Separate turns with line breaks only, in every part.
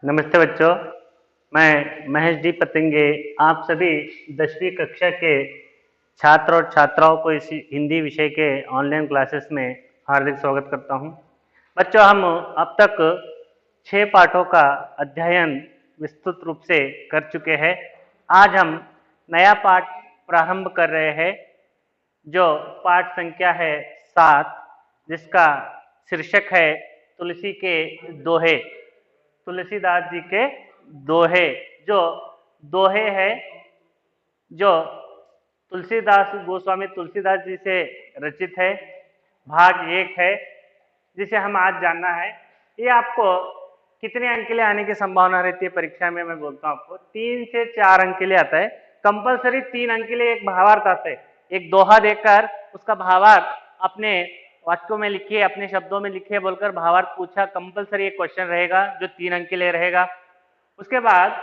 नमस्ते बच्चों। मैं महेश डी पतंगे आप सभी 10वीं कक्षा के छात्र और छात्राओं को इस हिंदी विषय के ऑनलाइन क्लासेस में हार्दिक स्वागत करता हूं। बच्चों, हम अब तक 6 पाठों का अध्ययन विस्तृत रूप से कर चुके हैं। आज हम नया पाठ प्रारंभ कर रहे हैं, जो पाठ संख्या है 7, जिसका शीर्षक है तुलसी के दोहे। तुलसीदास जी के दोहे, जो दोहे है जो तुलसीदास गोस्वामी तुलसीदास जी से रचित है, भाग 1 है, जिसे हम आज जानना है। ये आपको कितने अंक के लिए आने की संभावना रहती है परीक्षा में? मैं बोलता हूँ आपको 3 से 4 अंक के लिए आता है। कंपलसरी 3 अंक के लिए एक भावार्थ आता है। एक दोहा देकर उसका भावार्थ अपने वाक्यों में लिखिए, अपने शब्दों में लिखिए बोलकर भावार्थ पूछा, कंपलसरी एक क्वेश्चन रहेगा जो 3 अंक के लिए रहेगा। उसके बाद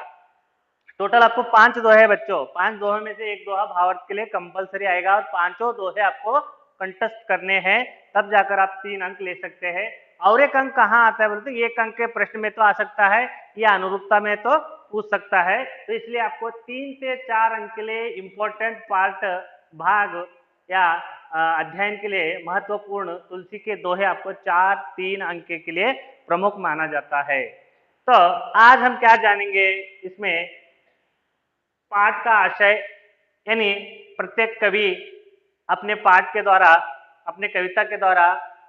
टोटल आपको 5 दोहे बच्चों, 5 दोहे में से एक दोहा भावार्थ के लिए कंपलसरी आएगा और पांचों दोहे आपको कंटेस्ट करने हैं, तब जाकर आप 3 अंक ले सकते हैं। और एक अंक कहाँ आता है बोलते? एक अंक के प्रश्न में तो आ सकता है या अनुरूपता में तो पूछ सकता है। तो इसलिए आपको 3 से 4 अंक के लिए इंपॉर्टेंट पार्ट भाग या अध्ययन के लिए महत्वपूर्ण तुलसी के दोहे आपको 3 अंक के लिए प्रमुख माना जाता है। तो आज हम क्या जानेंगे इसमें? पाठ का आशय, यानी प्रत्येक कवि अपने पाठ के द्वारा, अपने कविता के द्वारा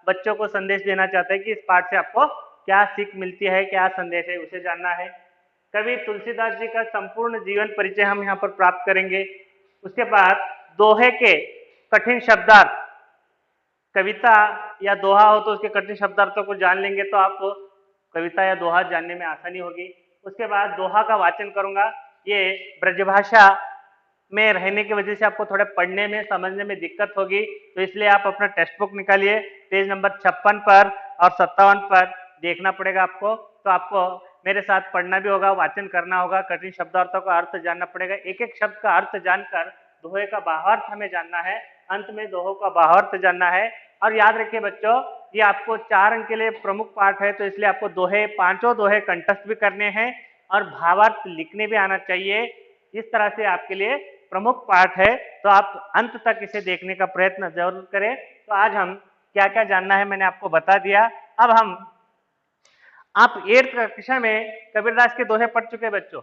बच्चों को संदेश देना चाहते हैं कि इस पाठ से आपको क्या सीख मिलती है, क्या संदेश है, उसे जानना है। कवि तुलसीदास जी का संपूर्ण जीवन परिचय हम यहाँ पर प्राप्त करेंगे। उसके बाद दोहे के कठिन शब्दार्थ, कविता या दोहा हो तो उसके कठिन शब्दार्थों को जान लेंगे तो आपको कविता या दोहा जानने में आसानी होगी। उसके बाद दोहा का वाचन करूंगा। ये ब्रजभाषा में रहने की वजह से आपको थोड़े पढ़ने में समझने में दिक्कत होगी, तो इसलिए आप अपना टेक्स्ट बुक निकालिए, पेज नंबर 56 पर और 57 पर देखना पड़ेगा आपको। तो आपको मेरे साथ पढ़ना भी होगा, वाचन करना होगा, कठिन शब्दार्थों का अर्थ जानना पड़ेगा। एक एक शब्द का अर्थ जानकर दोहे का भावार्थ हमें जानना है, अंत में दोहों का भावार्थ जानना है। और याद रखिए बच्चों, ये आपको 4 अंक के लिए प्रमुख पाठ है, तो इसलिए आपको दोहे, पांचों दोहे कंठस्थ भी करने हैं और भावार्थ लिखने भी आना चाहिए। इस तरह से आपके लिए प्रमुख पाठ है, तो आप अंत तक इसे देखने का प्रयत्न जरूर करें। तो आज हम क्या क्या जानना है मैंने आपको बता दिया। अब हम, आप 8th कक्षा में कबीरदास के दोहे पढ़ चुके बच्चों।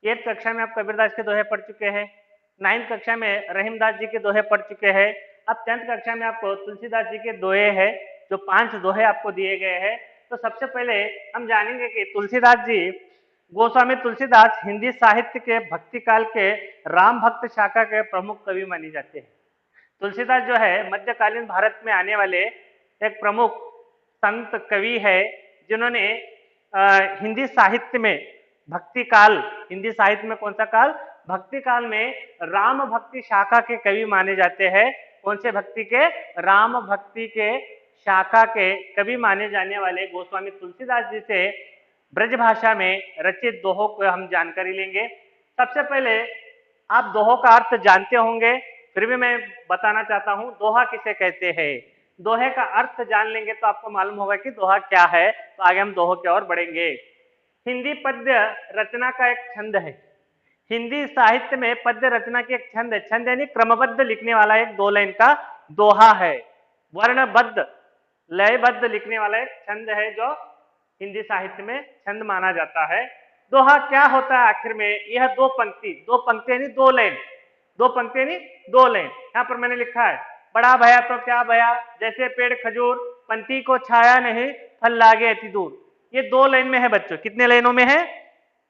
8th कक्षा में आप कबीरदास के दोहे पढ़ चुके हैं। 9th कक्षा में रहीमदास जी के दोहे पढ़ चुके हैं। अब 10th कक्षा में आपको तुलसीदास जी के दोहे हैं, जो 5 दोहे आपको दिए गए हैं। तो सबसे पहले हम जानेंगे कि तुलसीदास जी, गोस्वामी तुलसीदास हिंदी साहित्य के भक्ति काल के राम भक्त शाखा के प्रमुख कवि माने जाते हैं। तुलसीदास जो है मध्यकालीन भारत में आने वाले एक प्रमुख संत कवि है, जिन्होंने हिंदी साहित्य में भक्ति काल, हिंदी साहित्य में कौन सा काल? भक्ति काल में राम भक्ति शाखा के कवि माने जाते हैं। कौन से भक्ति के? राम भक्ति के शाखा के कवि माने जाने वाले गोस्वामी तुलसीदास जी से ब्रजभाषा में रचित दोहों को हम जानकारी लेंगे। सबसे पहले आप दोहों का अर्थ जानते होंगे, फिर भी मैं बताना चाहता हूं दोहा किसे कहते हैं। दोहे का अर्थ जान लेंगे तो आपको मालूम होगा कि दोहा क्या है। तो आगे हम दोहों की ओर बढ़ेंगे। हिंदी पद्य रचना का एक छंद है। हिंदी साहित्य में पद्य रचना की एक छंद है। छंद यानी क्रमबद्ध लिखने वाला एक 2 लाइन का दोहा है। वर्णबद्ध, लयबद्ध लिखने वाला एक छंद है, जो हिंदी साहित्य में छंद माना जाता है। दोहा क्या होता है आखिर में? यह 2 पंक्ति, 2 पंक्ति यानी 2 लाइन, 2 पंक्ति यानी 2 लाइन। यहाँ पर मैंने लिखा है, बड़ा भया तो क्या भया, जैसे पेड़ खजूर, पंक्ति को छाया नहीं, फल लागे अति दूर। ये 2 लाइन में है बच्चों। कितने लाइनों में है?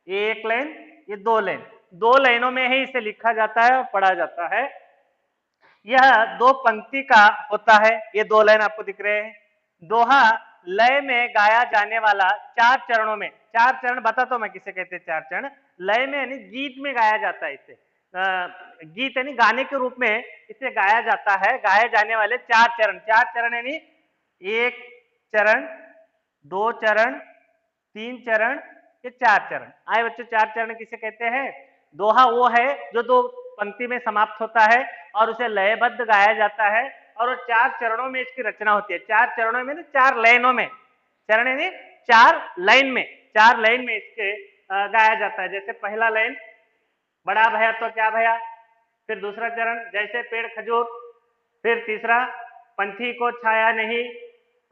1 लाइन, ये 2 लाइन। 2 लाइनों में ही इसे लिखा जाता है और पढ़ा जाता है। यह 2 पंक्ति का होता है। ये 2 लाइन आपको दिख रहे हैं। दोहा लय में गाया जाने वाला 4 चरणों में, 4 चरण बताता हूं मैं किसे कहते हैं 4 चरण। लय में यानी गीत में गाया जाता है इसे, गीत यानी गाने के रूप में इसे गाया जाता है। गाए जाने वाले 4 चरण, 4 चरण यानी 1 चरण, 2 चरण, 3 चरण, ये 4 चरण आए बच्चों। 4 चरण किसे कहते हैं? दोहा वो है जो 2 पंक्ति में समाप्त होता है और उसे लयबद्ध गाया जाता है, और वो 4 चरणों में इसकी रचना होती है। 4 चरणों में, 4 लाइनों में, चरण यानी 4 लाइन में, 4 लाइन में इसके गाया जाता है। जैसे पहला लाइन, बड़ा भया तो क्या भया, फिर दूसरा चरण जैसे पेड़ खजूर, फिर तीसरा पंथी को छाया नहीं,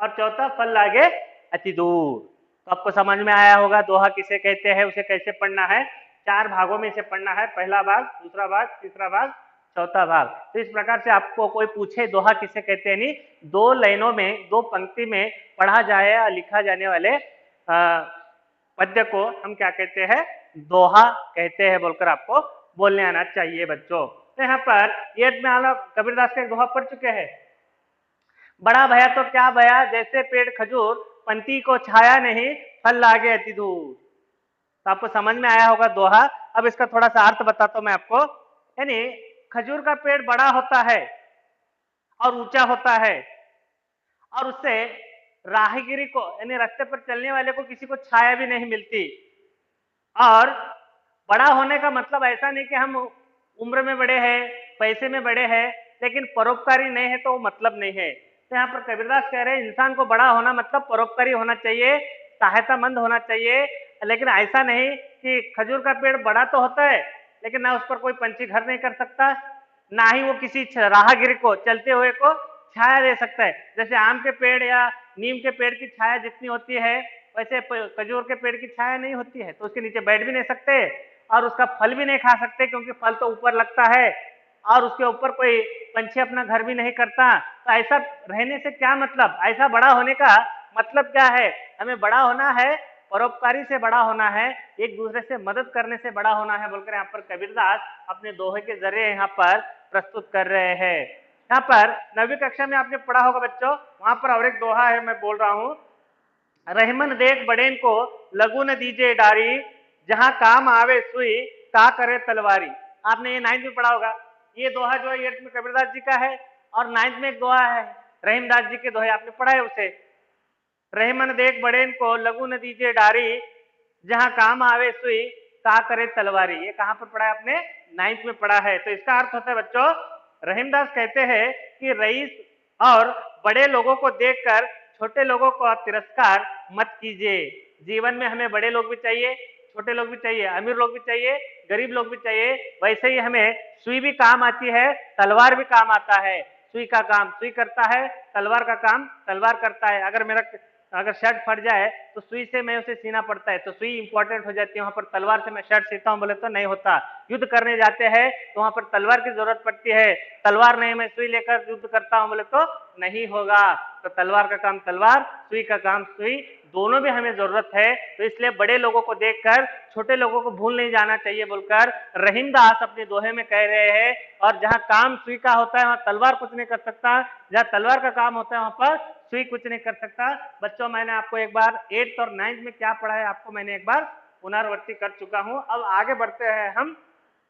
और चौथा फल लागे अति दूर। तो आपको समझ में आया होगा दोहा किसे कहते हैं, उसे कैसे पढ़ना है। 4 भागों में इसे पढ़ना है, पहला भाग, दूसरा भाग, तीसरा भाग, चौथा भाग। तो इस प्रकार से आपको कोई पूछे दोहा किसे कहते हैं, नहीं 2 लाइनों में 2 पंक्ति में पढ़ा जाए या लिखा जाने वाले पद्य को हम क्या कहते हैं, दोहा कहते हैं बोलकर आपको बोलने आना चाहिए बच्चों। तो यहाँ पर ये कबीरदास का एक दोहा पढ़ चुके हैं। बड़ा भया तो क्या भया, जैसे पेड़ खजूर, पंथी को छाया नहीं, फल लागे अति दूर। तो आपको समझ में आया होगा दोहा। अब इसका थोड़ा सा अर्थ बताता हूं मैं आपको। यानी खजूर का पेड़ बड़ा होता है और ऊंचा होता है, और उससे राहगीरी को यानी रास्ते पर चलने वाले को किसी को छाया भी नहीं मिलती। और बड़ा होने का मतलब ऐसा नहीं कि हम उम्र में बड़े हैं, पैसे में बड़े हैं, लेकिन परोपकारी नहीं है तो वो मतलब नहीं है। तो यहाँ पर कबीरदास कह रहे हैं इंसान को बड़ा होना मतलब परोपकारी होना चाहिए, सहायतामंद होना चाहिए। लेकिन ऐसा नहीं कि खजूर का पेड़ बड़ा तो होता है लेकिन ना उस पर कोई पंछी घर नहीं कर सकता, ना ही वो किसी राहगीर को, चलते हुए को छाया दे सकता है। जैसे आम के पेड़ या नीम के पेड़ की छाया जितनी होती है वैसे खजूर के पेड़ की छाया नहीं होती है। तो उसके नीचे बैठ भी नहीं सकते और उसका फल भी नहीं खा सकते, क्योंकि फल तो ऊपर लगता है और उसके ऊपर कोई पंछी अपना घर भी नहीं करता। तो ऐसा रहने से क्या मतलब, ऐसा बड़ा होने का मतलब क्या है, हमें बड़ा होना है, परोपकारी से बड़ा होना है, एक दूसरे से मदद करने से बड़ा होना है बोलकर यहाँ पर कबीरदास अपने दोहे के जरिए यहाँ पर प्रस्तुत कर रहे हैं। यहाँ पर 9वीं कक्षा में आपने पढ़ा होगा बच्चों, वहां पर और एक दोहा है, मैं बोल रहा हूं, रहमन देख बड़ेन को लघु न दीजे डारी, जहां काम आवे सुई का करे तलवारी। आपने ये 9th में पढ़ा होगा। ये दोहा जो है 8th में कबीरदास जी का है, और 9th में एक दोहा है रहीमदास जी के दोहे, आपने पढ़ा है उसे। रहमन देख बड़ेन को लघु न दीजे डारी, जहां काम आवे सुई का करे तलवारी। ये कहां पर पढ़ा है आपने, 9th में पढ़ा है। तो इसका अर्थ होता है बच्चों, रहीमदास कहते हैं कि रईस और बड़े लोगों को देखकर छोटे लोगों को तिरस्कार मत कीजिए। जीवन में हमें बड़े लोग भी चाहिए, छोटे लोग भी चाहिए, अमीर लोग भी चाहिए, गरीब लोग भी चाहिए। वैसे ही हमें सुई भी काम आती है, तलवार भी काम आता है। सुई का काम सुई करता है, तलवार का काम तलवार करता है। अगर शर्ट फट जाए तो सुई से मैं उसे सीना पड़ता है, तो सुई इंपॉर्टेंट हो जाती है। वहां पर तलवार से मैं शर्ट सीता हूं बोले तो नहीं होता। युद्ध करने जाते हैं तो वहां पर तलवार की जरूरत पड़ती है, तलवार नहीं मैं सुई लेकर युद्ध करता हूं बोले तो नहीं होगा। तो तलवार का काम तलवार, सुई का काम सुई, दोनों भी हमें जरूरत है। तो इसलिए बड़े लोगों को देखकर छोटे लोगों को भूल नहीं जाना चाहिए बोलकर रहीमदास अपने दोहे में कह रहे हैं। और जहां काम सुई का होता है वहां तलवार कुछ नहीं कर सकता, जहां तलवार का काम होता है वहां पर सुई कुछ नहीं कर सकता। बच्चों मैंने आपको एक बार 8th और 9th में क्या पढ़ा है आपको मैंने एक बार पुनरावृत्ति कर चुका हूं। अब आगे बढ़ते हैं हम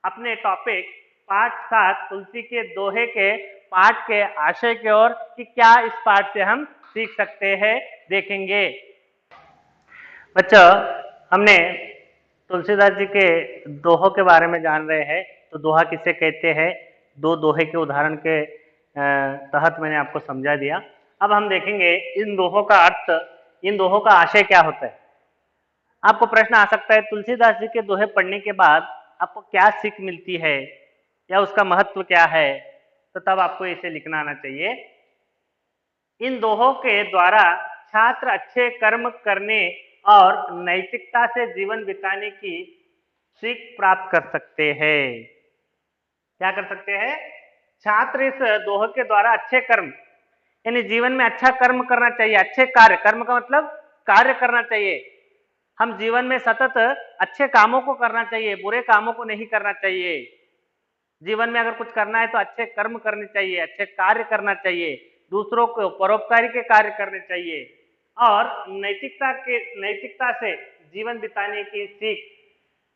अपने टॉपिक पाठ 7 तुलसी के दोहे के पाठ के आशय की ओर, कि क्या इस पाठ से हम सीख सकते हैं, देखेंगे। बच्चों हमने तुलसीदास जी के दोहों के बारे में जान रहे हैं। तो दोहा किसे कहते हैं, 2 दोहे के उदाहरण के तहत मैंने आपको समझा दिया। अब हम देखेंगे इन दोहों का अर्थ, इन दोहों का आशय क्या होता है। आपको प्रश्न आ सकता है तुलसीदास जी के दोहे पढ़ने के बाद आपको क्या सीख मिलती है या उसका महत्व क्या है, तो तब आपको इसे लिखना आना चाहिए। इन दोहों के द्वारा छात्र अच्छे कर्म करने और नैतिकता से जीवन बिताने की सीख प्राप्त कर सकते हैं। क्या कर सकते हैं, छात्र इस दोहे के द्वारा अच्छे कर्म यानी जीवन में अच्छा कर्म करना चाहिए, अच्छे कार्य, कर्म का मतलब कार्य करना चाहिए। हम जीवन में सतत अच्छे कामों को करना चाहिए, बुरे कामों को नहीं करना चाहिए। जीवन में अगर कुछ करना है तो अच्छे कर्म करने चाहिए, अच्छे कार्य करना चाहिए, दूसरों को परोपकारी के कार्य करने चाहिए, और नैतिकता से जीवन बिताने की सीख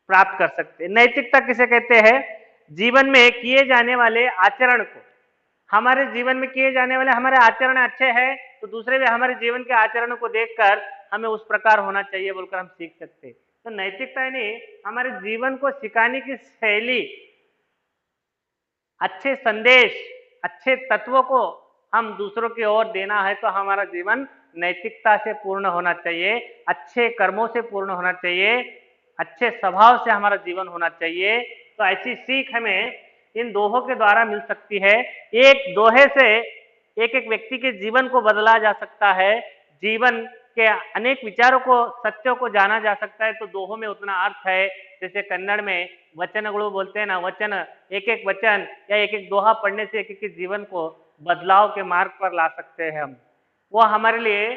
प्राप्त कर सकते हैं। नैतिकता किसे कहते हैं, जीवन में किए जाने वाले आचरण को, हमारे जीवन में किए जाने वाले हमारे आचरण अच्छे हैं तो दूसरे भी हमारे जीवन के आचरणों को देखकर हमें उस प्रकार होना चाहिए बोलकर हम सीख सकते हैं। तो नैतिकता यानी हमारे जीवन को सिखाने की शैली, अच्छे संदेश, अच्छे तत्वों को हम दूसरों की ओर देना है तो हमारा जीवन नैतिकता से पूर्ण होना चाहिए, अच्छे कर्मों से पूर्ण होना चाहिए, अच्छे स्वभाव से हमारा जीवन होना चाहिए। तो ऐसी सीख हमें इन दोहों के द्वारा मिल सकती है। एक दोहे से एक एक व्यक्ति के जीवन को बदला जा सकता है, जीवन के अनेक विचारों को, सत्यों को जाना जा सकता है। तो दोहों में उतना अर्थ है, जैसे कन्नड़ में वचनगुಳು बोलते हैं ना, वचन, एक एक वचन या एक एक दोहा पढ़ने से एक एक के जीवन को बदलाव के मार्ग पर ला सकते हैं हम। वो हमारे लिए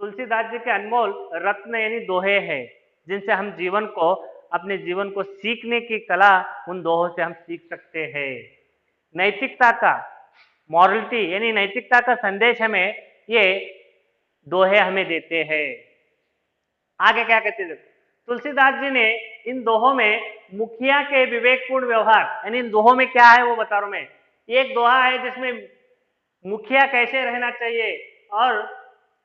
तुलसीदास जी के अनमोल रत्न यानी दोहे हैं, जिनसे हम जीवन को, अपने जीवन को सीखने की कला उन दोहों से हम सीख सकते हैं। नैतिकता का, मॉरलिटी यानी नैतिकता का संदेश हमें ये दोहे हमें देते हैं। आगे क्या कहते हैं, तुलसीदास जी ने इन दोहों में मुखिया के विवेकपूर्ण व्यवहार, यानी इन दोहों में क्या है वो बता रहा हूं मैं। एक दोहा है जिसमें मुखिया कैसे रहना चाहिए और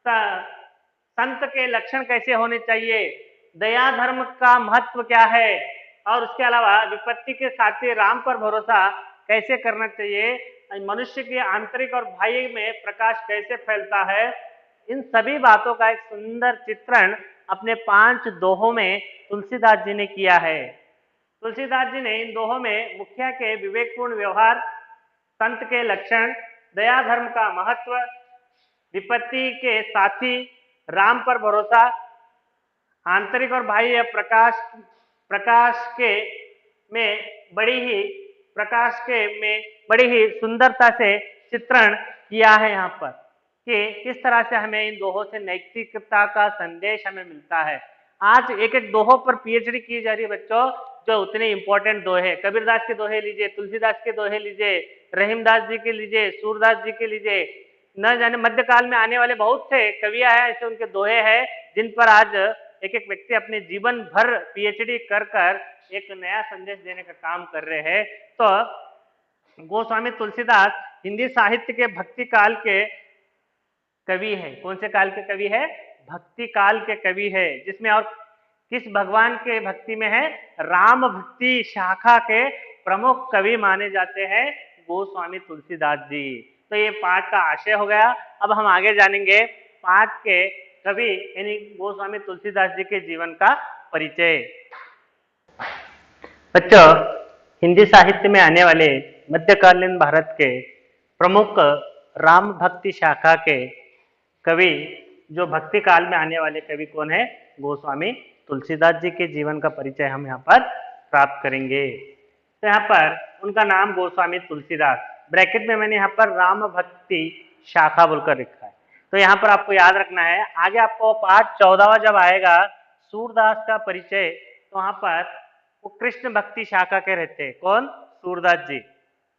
संत के लक्षण कैसे होने चाहिए, दया धर्म का महत्व क्या है, और उसके अलावा विपत्ति के साथी राम पर भरोसा कैसे करना चाहिए, मनुष्य की आंतरिक और बाह्य में प्रकाश कैसे फैलता है, इन सभी बातों का एक सुंदर चित्रण अपने 5 दोहों में तुलसीदास जी ने किया है। तुलसीदास जी ने इन दोहों में मुखिया के विवेकपूर्ण व्यवहार, संत के लक्षण, दया धर्म का महत्व, विपत्ति के साथी, राम पर भरोसा, आंतरिक और बाह्य प्रकाश के में बड़ी ही सुंदरता से चित्रण किया है यहाँ पर, कि किस तरह से हमें इन दोहों से नैतिकता का संदेश हमें मिलता है। आज एक एक दोहों पर पीएचडी की जा रही है बच्चों, जो उतने इंपॉर्टेंट दोहे, कबीरदास के दोहे लीजिए, तुलसीदास के दोहे लीजिए, रहीमदास जी के लीजिए, सूरदास जी के लीजिए, न जाने मध्यकाल में आने वाले बहुत से कवियां हैं, ऐसे उनके दोहे हैं जिन पर आज एक एक व्यक्ति अपने जीवन भर पीएचडी कर कर एक नया संदेश देने का काम कर रहे हैं। तो गोस्वामी तुलसीदास हिंदी साहित्य के भक्ति काल के कवि है। कौन से काल के कवि है? भक्ति काल के कवि है, जिसमें और किस भगवान के भक्ति में है? राम भक्ति शाखा के प्रमुख कवि माने जाते हैं गोस्वामी तुलसीदास जी। तो ये पाठ का आशय हो गया। अब हम आगे जानेंगे पाठ के कवि यानी गोस्वामी तुलसीदास जी के जीवन का परिचय। बच्चों, हिंदी साहित्य में आने वाले मध्यकालीन भारत के प्रमुख राम भक्ति शाखा के कवि, जो भक्ति काल में आने वाले कवि कौन है? गोस्वामी तुलसीदास जी के जीवन का परिचय हम यहाँ पर प्राप्त करेंगे। तो यहाँ पर उनका नाम गोस्वामी तुलसीदास, ब्रैकेट में मैंने यहाँ पर राम भक्ति शाखा बोलकर लिखा है। तो यहाँ पर आपको याद रखना है, आगे आपको पाठ 14वां जब आएगा सूरदास का परिचय, तो वहां पर वो कृष्ण भक्ति शाखा के रहते हैं। कौन? सूरदास जी।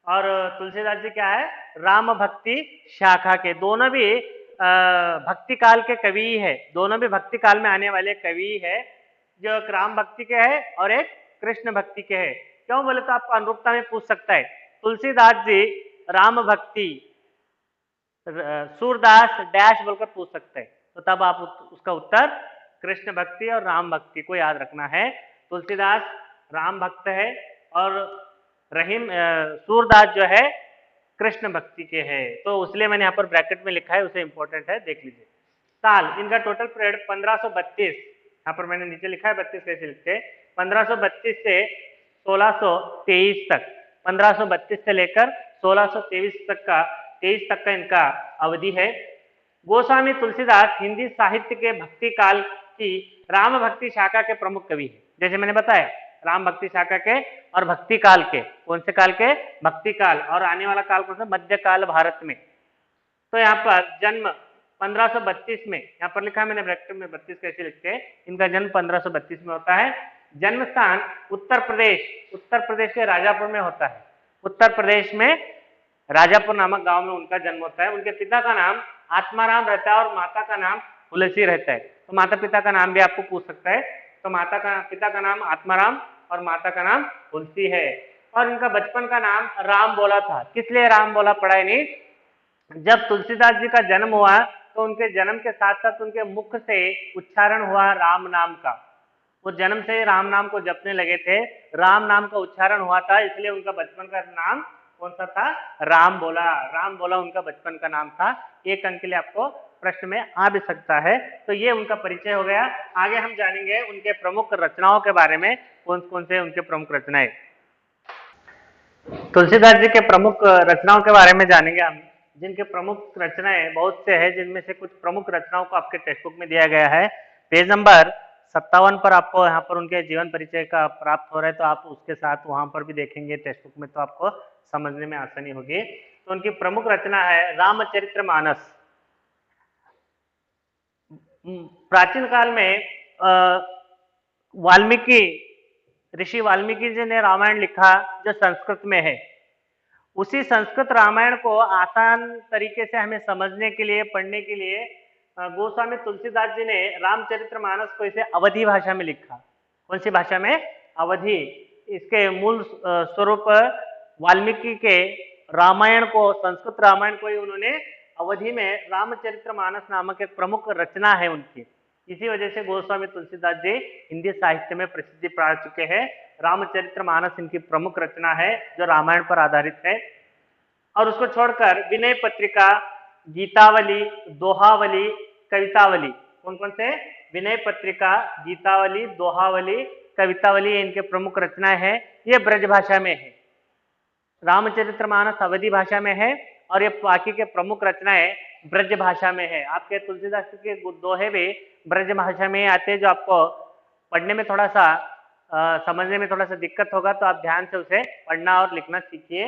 और तुलसीदास जी क्या है? राम भक्ति शाखा के। दोनों भी भक्ति काल के कवि है, दोनों भी भक्ति काल में आने वाले कवि है, जो एक राम भक्ति के है और एक कृष्ण भक्ति के है। क्यों बोले तो आपको अनुरूपता में पूछ सकता है, तुलसीदास जी राम भक्ति, सूरदास डैश बोलकर पूछ सकते हैं, तो तब आप उसका उत्तर कृष्ण भक्ति और राम भक्ति को याद रखना है। तुलसीदास राम भक्त है और सूरदास जो है कृष्ण भक्ति के है। तो इसलिए मैंने यहाँ पर ब्रैकेट में लिखा है, उसे इंपॉर्टेंट है, देख लीजिए। साल, इनका टोटल पीरियड 1532, यहाँ पर मैंने नीचे लिखा है 32 कैसे लिखते, 1532 से 1623 तक, 1532 से लेकर 1623 तक का इनका अवधि है। गोस्वामी तुलसीदास हिंदी साहित्य के भक्ति काल की राम भक्ति शाखा के प्रमुख कवि है। जैसे मैंने बताया, राम भक्ति शाखा के और भक्ति काल के। कौन से काल के? भक्ति काल। और आने वाला काल कौन सा? मध्यकाल भारत में। तो यहाँ पर जन्म 1532 में, यहाँ पर लिखा है मैंने ब्रैकेट में 32 कैसे लिखते हैं, इनका जन्म 1532 में होता है। जन्म स्थान उत्तर प्रदेश के राजापुर में होता है। उत्तर प्रदेश में राजापुर नामक गांव में उनका जन्म होता है। उनके पिता का नाम आत्माराम रहता है और माता का नाम तुलसी रहता है। तो माता पिता का नाम भी आपको पूछ सकता है। तो पिता का नाम आत्माराम और माता का नाम तुलसी है। और उनका बचपन का नाम राम बोला था। किस लिए राम बोला पड़ा है? नहीं, जब तुलसीदास जी का जन्म हुआ तो उनके जन्म के साथ साथ उनके मुख से उच्चारण हुआ राम नाम का। वो जन्म से राम नाम को जपने लगे थे, राम नाम का उच्चारण हुआ था, इसलिए उनका बचपन का नाम कौन सा था? राम बोला। राम बोला उनका बचपन का नाम था। 1 अंक के लिए आपको प्रश्न में आ भी सकता है। तो ये उनका परिचय हो गया। आगे हम जानेंगे उनके प्रमुख रचनाओं के बारे में, कौन कौन से उनके प्रमुख रचनाएं। तुलसीदास जी के प्रमुख रचनाओं के बारे में जानेंगे हम, जिनके प्रमुख रचनाएं बहुत से हैं, जिनमें से कुछ प्रमुख रचनाओं को आपके टेक्स्ट बुक में दिया गया है। पेज नंबर 57 पर आपको यहाँ पर उनके जीवन परिचय का प्राप्त हो रहा है, तो आप उसके साथ वहां पर भी देखेंगे टेक्स्ट बुक में, तो आपको समझने में आसानी होगी। तो उनकी प्रमुख रचना है रामचरितमानस। प्राचीन काल में वाल्मीकि ऋषि वाल्मीकि जी ने रामायण लिखा जो संस्कृत में है। उसी संस्कृत रामायण को आसान तरीके से हमें समझने के लिए, पढ़ने के लिए गोस्वामी तुलसीदास जी ने रामचरितमानस को इसे अवधी भाषा में लिखा। कौन सी भाषा में? अवधी। इसके मूल स्वरूप वाल्मीकि के रामायण को, संस्कृत रामायण को ही उन्होंने अवधी में रामचरितमानस नामक एक प्रमुख रचना है उनकी। इसी वजह से गोस्वामी तुलसीदास जी हिंदी साहित्य में प्रसिद्धि पा चुके हैं। रामचरितमानस इनकी प्रमुख रचना है जो रामायण पर आधारित है। और उसको छोड़कर विनय पत्रिका, गीतावली, दोहावली, कवितावली, कौन कौन से? विनय पत्रिका, गीतावली, दोहावली, कवितावली इनके प्रमुख रचनाएं हैं। ये ब्रज भाषा में है। रामचरितमानस अवधी भाषा में है और ये बाकी के प्रमुख रचनाएं ब्रज भाषा में है। आपके तुलसीदास के दोहे भी ब्रज भाषा में आते हैं, जो आपको पढ़ने में थोड़ा सा समझने में थोड़ा सा दिक्कत होगा, तो आप ध्यान से उसे पढ़ना और लिखना सीखिए।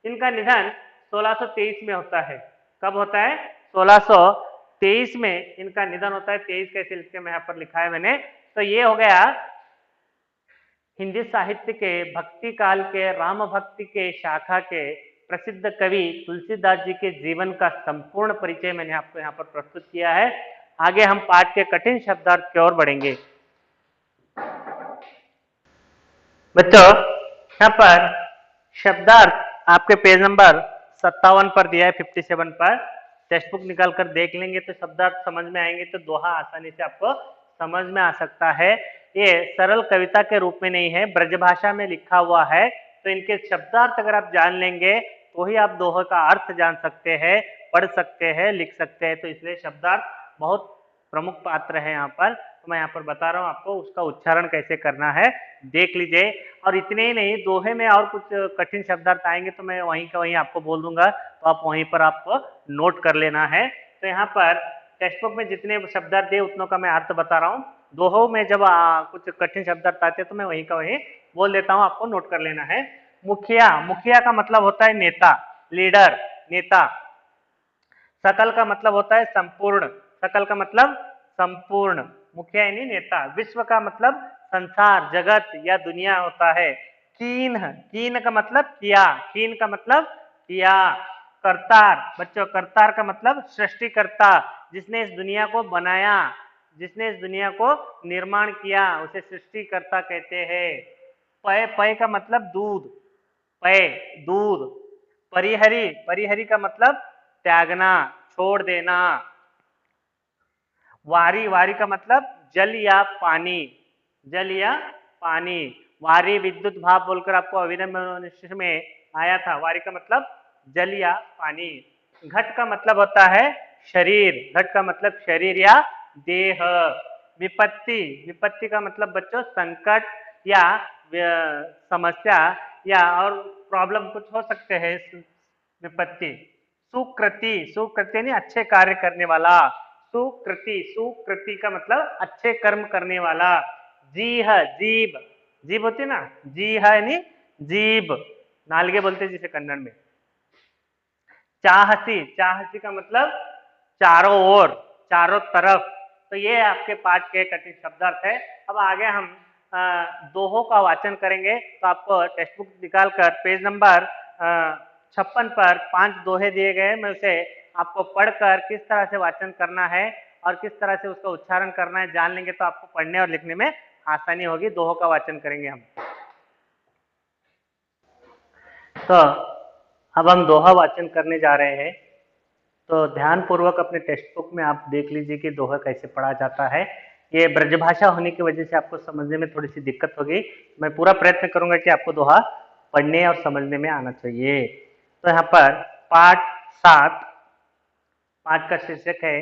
इनका निधन 1623 में होता है। कब होता है? 1623 में इनका निधन होता है। 23 कैसे लिखते हैं, यहाँ पर लिखा है मैंने। तो ये हो गया हिंदी साहित्य के भक्ति काल के, राम भक्ति के शाखा के प्रसिद्ध कवि तुलसीदास जी के जीवन का संपूर्ण परिचय मैंने आपको यहाँ पर प्रस्तुत किया है। आगे हम पाठ के कठिन शब्दार्थ की ओर बढ़ेंगे। बच्चों, यहाँ पर शब्दार्थ आपके पेज नंबर 57 पर दिया है, 57 पर। टेक्स्ट बुक निकाल कर देख लेंगे तो शब्दार्थ समझ में आएंगे, तो दोहा आसानी से आपको समझ में आ सकता है। ये सरल कविता के रूप में नहीं है, ब्रजभाषा में लिखा हुआ है। तो इनके शब्दार्थ अगर आप जान लेंगे तो ही आप दोहे का अर्थ जान सकते हैं, पढ़ सकते हैं, लिख सकते हैं। तो इसलिए शब्दार्थ बहुत प्रमुख पात्र है यहाँ पर। तो मैं यहाँ पर बता रहा हूँ आपको, उसका उच्चारण कैसे करना है देख लीजिए। और इतने ही नहीं, दोहे में और कुछ कठिन शब्दार्थ आएंगे तो मैं वहीं का वहीं आपको बोल दूंगा, तो आप वहीं पर आपको नोट कर लेना है। तो यहाँ पर टेक्स्ट बुक में जितने शब्दार्थ दिए उतनों का मैं अर्थ बता रहा हूँ। दोहों में जब कुछ कठिन शब्दार्थ आते हैं तो मैं वहीं का वहीं बोल देता हूँ, आपको नोट कर लेना है। मुखिया, मुखिया का मतलब होता है नेता, लीडर, नेता। सकल का मतलब होता है संपूर्ण, सकल का मतलब संपूर्ण, मुखिया यानी नेता। विश्व का मतलब संसार, जगत या दुनिया होता है। कीन, कीन का मतलब किया, कीन का मतलब किया। करतार, बच्चों कर्तार का मतलब सृष्टिकर्ता, जिसने इस दुनिया को बनाया, जिसने इस दुनिया को निर्माण किया, उसे सृष्टिकर्ता कहते हैं। पय, पय का मतलब दूध, पय दूध। परिहरी, परिहरी का मतलब त्यागना, छोड़ देना। वारी, वारी का मतलब जल या पानी, जल या पानी। वारी विद्युत भाव बोलकर आपको अभिनव में आया था। वारी का मतलब जल या पानी। घट का मतलब होता है शरीर, घट का मतलब शरीर या देह। विपत्ति, विपत्ति का मतलब बच्चों संकट या समस्या या और प्रॉब्लम कुछ हो सकते हैं विपत्ति। सुकृति, सुकृति यानी अच्छे कार्य करने वाला। सुकृति, सुकृति का मतलब अच्छे कर्म करने वाला। जीह, जीभ, जीभ होती है ना, जीह यानी जीभ, नालगे बोलते हैं जिसे कन्नड़ में। चाहसी, चाहसी का मतलब चारों ओर, चारों तरफ। तो ये आपके पाठ के कठिन शब्दार्थ है। अब आगे हम दोहों का वाचन करेंगे। तो आपको टेक्स्ट बुक निकाल कर पेज नंबर 56 पर 5 दोहे दिए गए, मैं उसे आपको पढ़कर किस तरह से वाचन करना है और किस तरह से उसका उच्चारण करना है जान लेंगे तो आपको पढ़ने और लिखने में आसानी होगी। दोहों का वाचन करेंगे हम। तो अब हम दोहा वाचन करने जा रहे हैं। तो ध्यान पूर्वक अपने टेक्स्ट बुक में आप देख लीजिए कि दोहा कैसे पढ़ा जाता है। ये ब्रजभाषा होने की वजह से आपको समझने में थोड़ी सी दिक्कत होगी। मैं पूरा प्रयत्न करूंगा कि आपको दोहा पढ़ने और समझने में आना चाहिए। तो यहाँ पर पाठ 7, पाठ का शीर्षक है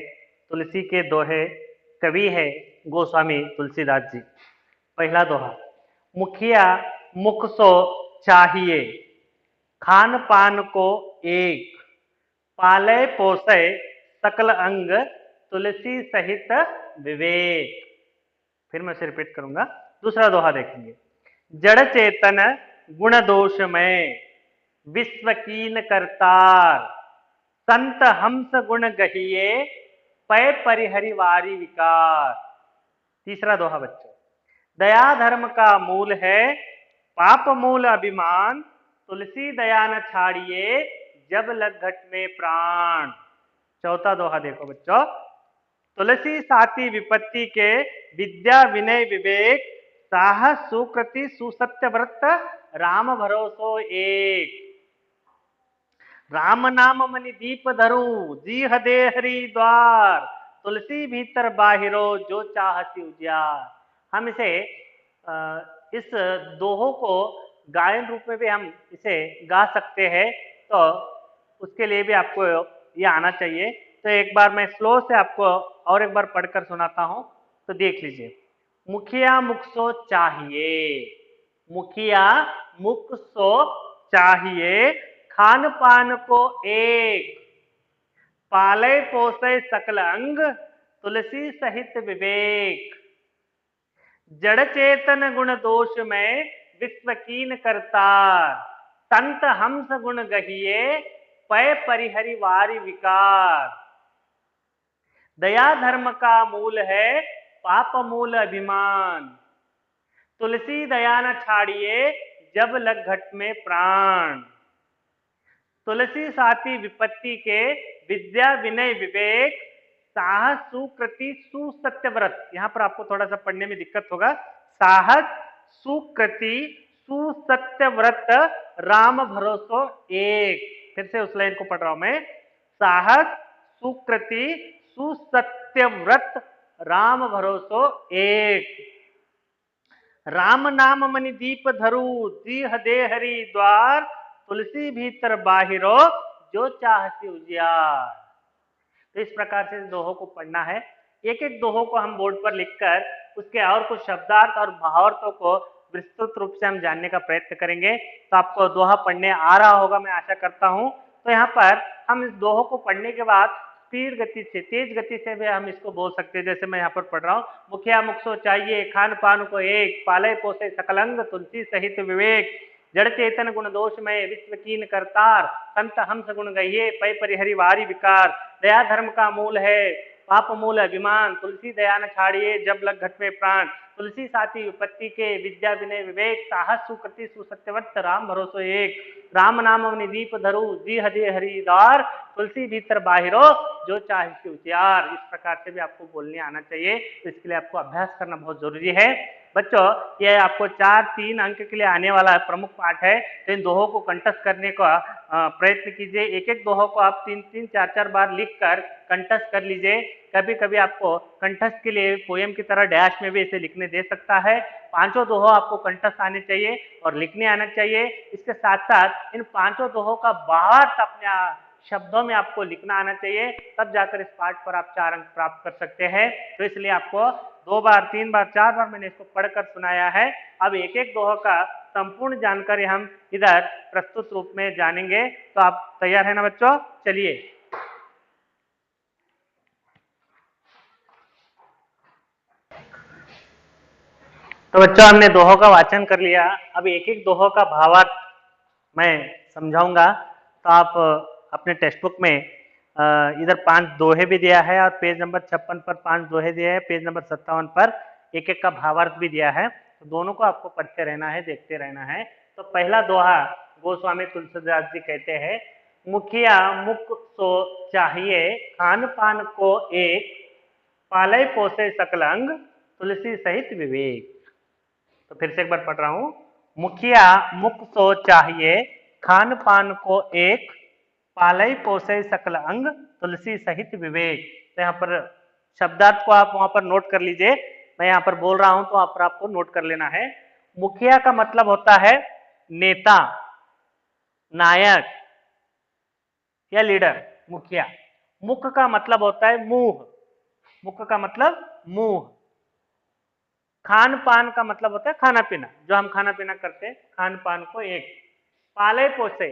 तुलसी के दोहे, कवि है गोस्वामी तुलसीदास जी। पहला दोहा, मुखिया मुख सो चाहिए, खान पान को एक, पाले पोसे सकल अंग, तुलसी सहित विवेक। फिर मैं उसे रिपीट करूंगा। दूसरा दोहा देखेंगे, जड़ चेतन गुण दोष में, विश्व कीन करतार, संत हंस गुण गहिए, पै परिहरि वारी विकार। तीसरा दोहा बच्चों, दया धर्म का मूल है, पाप मूल अभिमान, तुलसी दया न छाड़िए, जब लग घट में प्राण। चौथा दोहा देखो बच्चों, तुलसी साथी विपत्ति के, विद्या विनय विवेक, साहस सुकृति सुसत्य व्रत, राम भरोसो एक। राम नाम मनि दीप धरू, जी हदे हरि द्वार, तुलसी भीतर बाहिरो, जो चाहती उजियार। हम इसे इस दोहों को गायन रूप में भी हम इसे गा सकते हैं, तो उसके लिए भी आपको ये आना चाहिए। तो एक बार मैं स्लो से आपको और एक बार पढ़कर सुनाता हूं, तो देख लीजिए। मुखिया मुख सो चाहिए, मुखिया मुख सो चाहिए, खान पान को एक, पाले पोसे सकल अंग, तुलसी सहित विवेक। जड़ चेतन गुण दोष में, विश्व कीन करतार, संत हंस गुण गहिए, पै परिहरि वारी विकार। दया धर्म का मूल है, पाप मूल अभिमान, तुलसी दया न छाड़िए, जब लग घट में प्राण। तुलसी साथी विपत्ति के, विद्या विनय विवेक, साहस सुकृति सुसत्य व्रत। यहां पर आपको थोड़ा सा पढ़ने में दिक्कत होगा। साहस सुकृति सुसत्य व्रत, राम भरोसो एक। फिर से उस लाइन को पढ़ रहा हूं मैं, साहस सुकृति सुसत्य व्रत, राम भरोसो एक। राम नाम मनि दीप धरू, जी हदे हरि द्वार, तुलसी भीतर बाहिरो, जो चाहती उजियार। तो इस प्रकार से दोहों को पढ़ना है। एक एक दोहों को हम बोर्ड पर लिखकर उसके और कुछ शब्दार्थ और भावार्थों को विस्तृत रूप से हम जानने का प्रयत्न करेंगे। तो आपको दोहा पढ़ने आ रहा होगा, मैं आशा करता हूं। तो यहाँ पर हम इस दोहों को पढ़ने के बाद स्पीड गति से, तेज गति से भी हम इसको बोल सकते हैं। जैसे मैं यहाँ पर पढ़ रहा हूँ, मुखिया मुख सो चाहिए, खान पान को एक, पाले पोसे सकलंग, तुलसी सहित विवेक। जड़ चेतन गुण दोष में, विश्व कीन करतार, संत हंस गुण गहिए, पै परिहरि वारी विकार। दया धर्म का मूल है, पाप मूल अभिमान, तुलसी दया न छाड़िए, जब लग घट में प्राण। तुलसी साथी विपत्ति के, विद्या विनय विवेक, साहस सुकृति सुसत्यव्रत, राम भरोसो एक। राम नाम मनि दीप धरू, जी हदे हरि द्वार, तुलसी भीतर बाहिरो, जो चाहे उजियार। इस प्रकार से भी आपको बोलने आना चाहिए। तो इसके लिए आपको अभ्यास करना बहुत जरूरी है बच्चों। यह आपको 4-3 अंक के लिए आने वाला प्रमुख पाठ है। तो इन दोहों को कंठस्थ करने का प्रयत्न कीजिए। एक एक दोहों को आप 3-3, 4-4 बार लिखकर कंठस्थ कर लीजिए। कभी कभी आपको कंठस्थ के लिए पोएम की तरह डैश में भी इसे लिखने दे सकता है। पांचों दोहों आपको कंठस्थ आने चाहिए और लिखने आना चाहिए। इसके साथ साथ इन पांचों दोहों का भावार्थ अपने शब्दों में आपको लिखना आना चाहिए, तब जाकर इस पाठ पर आप 4 अंक प्राप्त कर सकते हैं। तो इसलिए आपको 2 बार, 3 बार, 4 बार मैंने इसको पढ़कर सुनाया है। अब एक एक दोहों का संपूर्ण जानकारी हम इधर प्रस्तुत रूप में जानेंगे। तो आप तैयार है ना बच्चों? चलिए। तो बच्चों हमने दोहों का वाचन कर लिया। अब एक एक दोहों का भावार्थ मैं समझाऊंगा। तो आप अपने टेक्स्ट बुक में इधर 5 दोहे भी दिया है और पेज नंबर 56 पर 5 दोहे दिए हैं, पेज नंबर 57 पर एक एक का भावार्थ भी दिया है। तो दोनों को आपको पढ़ते रहना है, देखते रहना है। तो पहला दोहा गोस्वामी तुलसीदास जी कहते हैं, मुखिया मुख सो चाहिए, खान पान को एक, पाले पोसे सकल अंग, तुलसी सहित विवेक। तो फिर से एक बार पढ़ रहा हूं, मुखिया मुख सो चाहिए, खान पान को एक, पालय पोसे सकल अंग, तुलसी सहित विवेक। तो यहाँ पर शब्दार्थ को आप वहां पर नोट कर लीजिए। मैं यहाँ पर बोल रहा हूं तो आप आपको नोट कर लेना है। मुखिया का मतलब होता है नेता, नायक, या लीडर, मुखिया। मुख का मतलब होता है मुंह, मुख का मतलब मुंह। खान पान का मतलब होता है खाना पीना, जो हम खाना पीना करते हैं, खान पान को एक। पाले पोसे,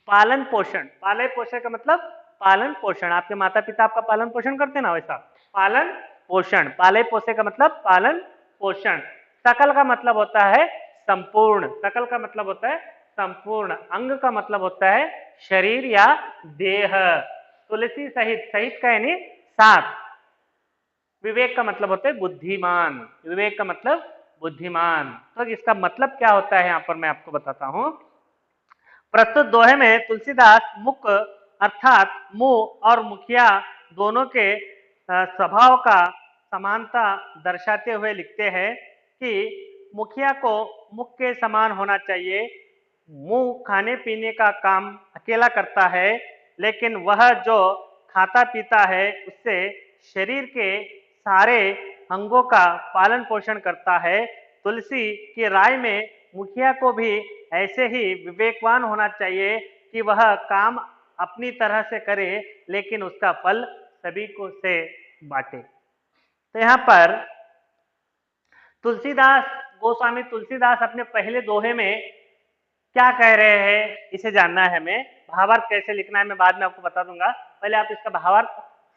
पालन पोषण, पाले पोषण का मतलब पालन पोषण, आपके माता पिता आपका पालन पोषण करते हैं ना, वैसा पालन पोषण। पाले पोसे का मतलब पालन पोषण। सकल का मतलब होता है संपूर्ण, सकल का मतलब होता है संपूर्ण। अंग का मतलब होता है शरीर या देह। तुलसी सहित, सहित का यानी साथ। विवेक का मतलब होता है बुद्धिमान, विवेक का मतलब बुद्धिमान। तो इसका मतलब क्या होता है यहाँ पर मैं आपको बताता हूं। प्रस्तुत दोहे में तुलसीदास मुख अर्थात मुंह और मुखिया दोनों के स्वभाव का समानता दर्शाते हुए लिखते हैं कि मुखिया को मुख के समान होना चाहिए। मुंह खाने पीने का काम अकेला करता है, लेकिन वह जो खाता पीता है उससे शरीर के सारे अंगों का पालन पोषण करता है। तुलसी की राय में मुखिया को भी ऐसे ही विवेकवान होना चाहिए कि वह काम अपनी तरह से करे, लेकिन उसका फल सभी को से बांटे। तो यहाँ पर तुलसीदास, गोस्वामी तुलसीदास अपने पहले दोहे में क्या कह रहे हैं, इसे जानना है हमें। भावार्थ कैसे लिखना है मैं बाद में आपको बता दूंगा, पहले आप इसका भावार्थ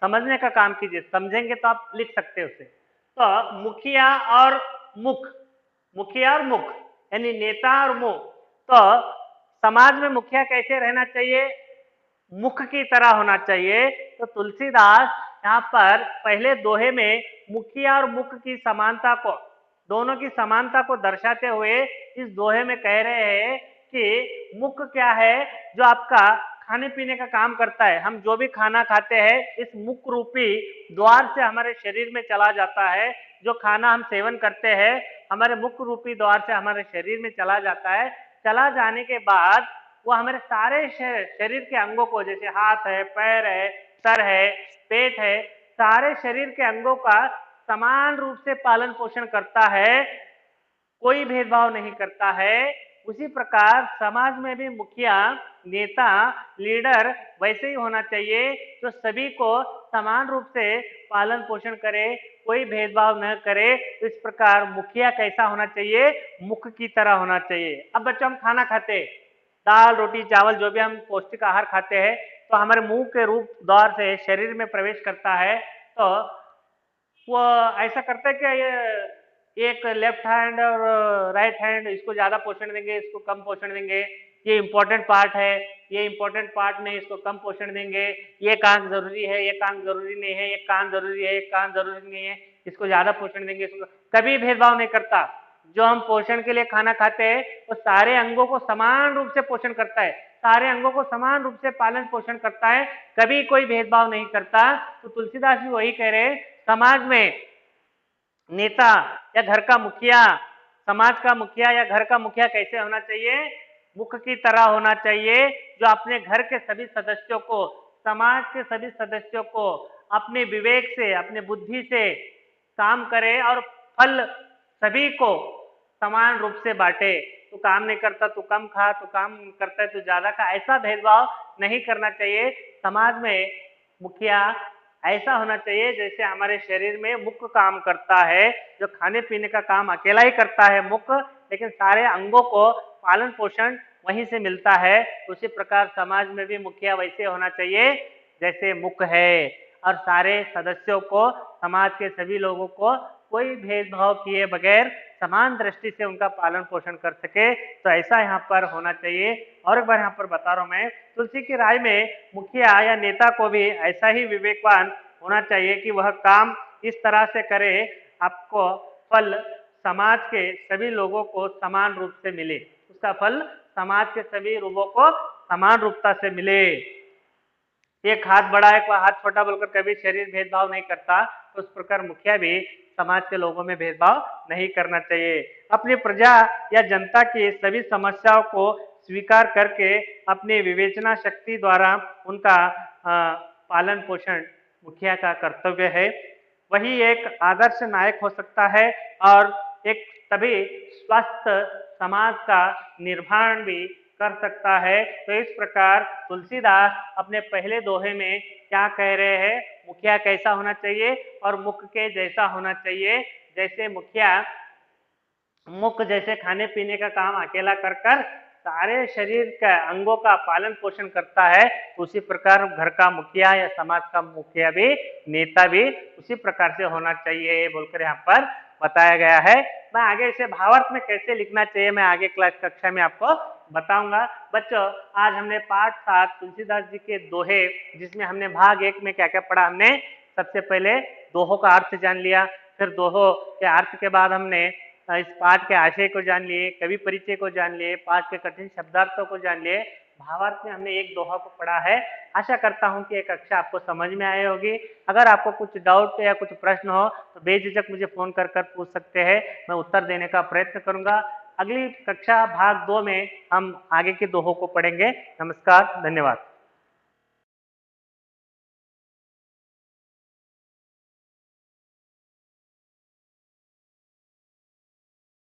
समझने का काम कीजिए, समझेंगे तो आप लिख सकते हैं उसे। तो मुखिया और मुख, मुखिया और मुख यानी नेता और मुंह। तो समाज में मुखिया कैसे रहना चाहिए, मुख की तरह होना चाहिए। तो तुलसीदास यहाँ पर पहले दोहे में मुखिया और मुख की समानता को, दोनों की समानता को दर्शाते हुए इस दोहे में कह रहे हैं कि मुख क्या है, जो आपका खाने पीने का काम करता है। हम जो भी खाना खाते हैं इस मुख रूपी द्वार से हमारे शरीर में चला जाता है। जो खाना हम सेवन करते हैं हमारे मुख रूपी द्वार से हमारे शरीर में चला जाता है। चला जाने के बाद वो हमारे सारे शरीर के अंगों को, जैसे हाथ है, पैर है, सर है, पेट है, सारे शरीर के अंगों का समान रूप से पालन पोषण करता है, कोई भेदभाव नहीं करता है। उसी प्रकार समाज में भी मुखिया, नेता, लीडर वैसे ही होना चाहिए, जो सभी को समान रूप से पालन पोषण करे, कोई भेदभाव न करे। इस प्रकार मुखिया कैसा होना चाहिए, मुख की तरह होना चाहिए। अब बच्चों हम खाना खाते हैं, दाल रोटी चावल जो भी हम पौष्टिक आहार खाते हैं, तो हमारे मुंह के रूप द्वार से शरीर में प्रवेश करता है। तो वो ऐसा करता है कि ये एक लेफ्ट हैंड और राइट हैंड, इसको ज्यादा पोषण देंगे, इसको कम पोषण देंगे, ये इंपॉर्टेंट पार्ट है, ये इंपॉर्टेंट पार्ट नहीं, इसको कम पोषण देंगे, ये कान जरूरी है, ये कान जरूरी नहीं है, ये कान जरूरी है, ये कान जरूरी नहीं है, इसको ज्यादा पोषण देंगे, इसको कभी भेदभाव नहीं करता। जो हम पोषण के लिए खाना खाते हैं वो सारे अंगों को समान रूप से पोषण करता है, सारे अंगों को समान रूप से पालन पोषण करता है, कभी कोई भेदभाव नहीं करता। तो तुलसीदास भी वही कह रहे हैं, समाज में नेता या घर का मुखिया, समाज का मुखिया या घर का मुखिया कैसे होना चाहिए, मुख की तरह होना चाहिए, जो अपने घर के सभी सदस्यों को, समाज के सभी सदस्यों को अपने विवेक से, अपने बुद्धि से काम करे और फल सभी को समान रूप से बांटे। तू काम नहीं करता तू कम खा, तू काम करता है तू ज्यादा खा, ऐसा भेदभाव नहीं करना चाहिए। समाज में मुखिया ऐसा होना चाहिए जैसे हमारे शरीर में मुख काम करता है, जो खाने पीने का काम अकेला ही करता है मुख, लेकिन सारे अंगों को पालन पोषण वहीं से मिलता है। उसी प्रकार समाज में भी मुखिया वैसे होना चाहिए जैसे मुख है, और सारे सदस्यों को, समाज के सभी लोगों को कोई भेदभाव किए बगैर समान दृष्टि से उनका पालन पोषण कर सके। तो ऐसा यहाँ पर होना चाहिए। और एक बार यहाँ पर बता रहा हूं मैं, तुलसी की राय में मुखिया या नेता को भी ऐसा ही विवेकवान होना चाहिए कि वह काम इस तरह से करे आपको फल समाज के सभी लोगों को समान रूप से मिले, उसका फल समाज के सभी लोगों को समान रूपता से मिले। एक हाथ बड़ा है एक हाथ छोटा बोलकर कभी शरीर भेदभाव नहीं करता, तो उस प्रकार मुखिया भी समाज के लोगों में भेदभाव नहीं करना चाहिए। अपनी प्रजा या जनता की सभी समस्याओं को स्वीकार करके अपनी विवेचना शक्ति द्वारा उनका पालन पोषण मुखिया का कर्तव्य है। वही एक आदर्श नायक हो सकता है और एक तभी स्वस्थ समाज का निर्माण भी कर सकता है। तो इस प्रकार तुलसीदास अपने पहले दोहे में क्या कह रहे हैं, मुखिया कैसा होना चाहिए और मुख के जैसा होना चाहिए। जैसे मुखिया मुख जैसे खाने पीने का काम अकेला कर कर सारे शरीर का अंगों का पालन पोषण करता है, उसी प्रकार घर का मुखिया या समाज का मुखिया भी, नेता भी उसी प्रकार से होना चाहिए बोलकर यहाँ पर बताया गया है। मैं आगे इसे भावार्थ में कैसे लिखना चाहिए मैं आगे क्लास कक्षा में आपको बताऊंगा। बच्चों, आज हमने पाठ 7 तुलसीदास जी के दोहे, जिसमें हमने भाग 1 में क्या क्या पढ़ा, हमने सबसे पहले दोहों का अर्थ जान लिया, फिर दोहों के अर्थ के बाद हमने इस पाठ के आशय को जान लिए, कवि परिचय को जान लिए, पाठ के कठिन शब्दार्थों को जान लिए, भावार्थ में हमने एक दोहा को पढ़ा है। आशा करता हूं कि ये कक्षा आपको समझ में आई होगी। अगर आपको कुछ डाउट या कुछ प्रश्न हो तो बेझिझक मुझे फोन कर कर पूछ सकते हैं, मैं उत्तर देने का प्रयत्न करूंगा। अगली कक्षा भाग 2 में हम आगे के दोहों को पढ़ेंगे। नमस्कार, धन्यवाद।